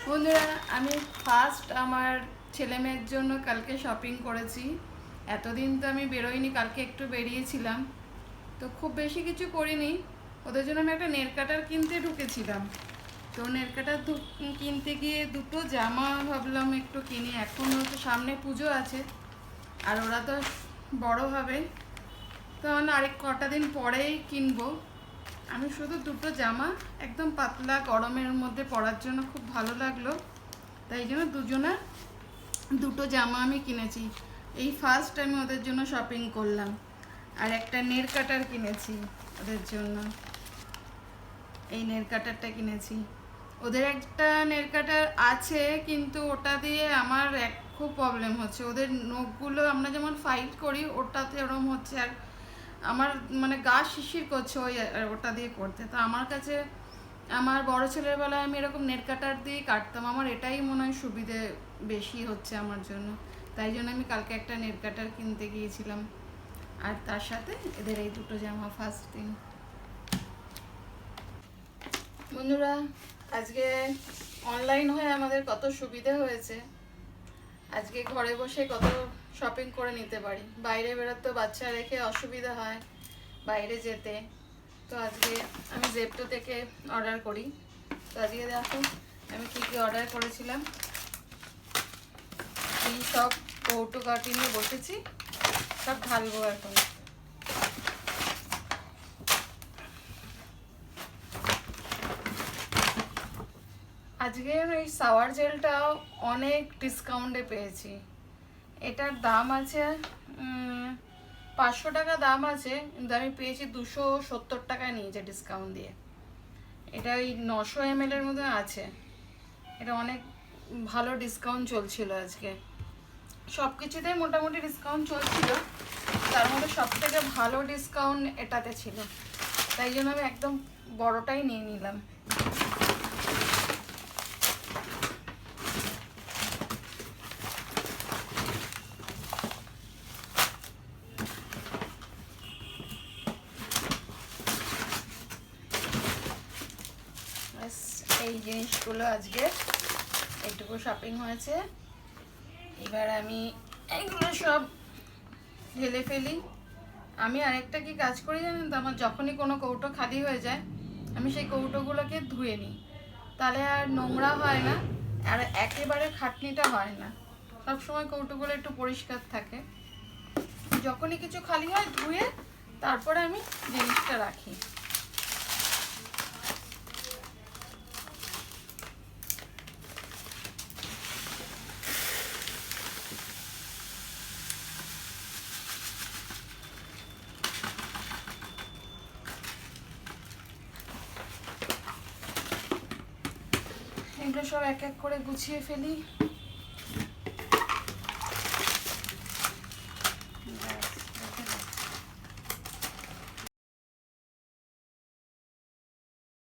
বন্ধুরা, আমি ফার্স্ট আমার ছেলে মেয়ের জন্য কালকে শপিং করেছি। এতদিন তো আমি বেরোইনি, কালকে একটু বেরিয়েছিলাম, তো খুব বেশি কিছু করিনি। ওদের জন্য আমি একটা নেল কাটার কিনতে ঢুকেছিলাম। তো নেল কাটার কিনতে গিয়ে দুটো জামা ভাবলাম একটু কিনি, এখন তো সামনে পুজো আছে আর ওরা তো বড় হবে, তো মানে আরেক কটা দিন পরেই কিনবো। আমি শুধু দুটো জামা একদম পাতলা গরমের মধ্যে পরার জন্য খুব ভালো লাগলো, তাই জন্য দুটো জামা আমি কিনেছি। এই ফার্স্ট আমি ওদের জন্য শপিং করলাম। আর একটা নেল কাটার কিনেছি ওদের জন্য, এই নেল কাটারটা কিনেছি। ওদের একটা নেল কাটার আছে, কিন্তু ওটা দিয়ে আমার খুব প্রবলেম হচ্ছে। ওদের নখগুলো আমরা যেমন ফাইট করি ওটাতে ওরম হচ্ছে, আর আমার মানে গা শিরশির করছে ওটা দিয়ে করতে। তো আমার কাছে আমার বড় ছেলের বেলায় আমি এরকম নেট কাটার দিয়ে কাটতাম, আমার এটাই মনে হয় সুবিধে বেশি হচ্ছে আমার জন্য। তাই জন্য আমি কালকে একটা নেট কাটার কিনতে গিয়েছিলাম, আর তার সাথে এদের এই দুটো জামা ফার্স্ট দিন। বন্ধুরা, আজকে অনলাইন হয়ে আমাদের কত সুবিধা হয়েছে। আজকে ঘরে বসে কত শপিং করে নিতে পারি। বাইরে বেরোতে বাচ্চা রেখে অসুবিধা হয় বাইরে যেতে। তো আজকে আমি জেপ্টো থেকে অর্ডার করি। তো আজকে দেখো আমি কী কী অর্ডার করেছিলাম। এই সব কৌটো কাটি নিয়ে বসেছি, সব ঢালবো এখন। আজকে এই শাওয়ার জেলটাও অনেক ডিসকাউন্টে পেয়েছি। এটার দাম আছে 500 টাকা দাম আছে, কিন্তু আমি পেয়েছি 270 টাকায় নিয়েছে ডিসকাউন্ট দিয়ে। এটা এই 900 ml এর মধ্যে আছে। এটা অনেক ভালো ডিসকাউন্ট চলছিল আজকে, সব কিছুতেই মোটামুটি ডিসকাউন্ট চলছিল, তার মধ্যে সব থেকে ভালো ডিসকাউন্ট এটাতে ছিল। তাই জন্য আমি একদম বড়টাই নিয়ে নিলাম। এই জিনিসগুলো আজকে এইটুকু শপিং হয়েছে। এবার আমি এইগুলো সব ঢেলে ফেলি। আমি আরেকটা কি কাজ করি জানেন তো, আমার যখনই কোনো কৌটো খালি হয়ে যায় আমি সেই কৌটোগুলোকে ধুয়ে নিই, তাহলে আর নোংরা হয় না, আর একেবারে খাটনিটা হয় না। সবসময় কৌটোগুলো একটু পরিষ্কার থাকে। যখনই কিছু খালি হয় ধুয়ে তারপরে আমি জিনিসটা রাখি। এগুলো সব এক এক করে গুছিয়ে ফেলি।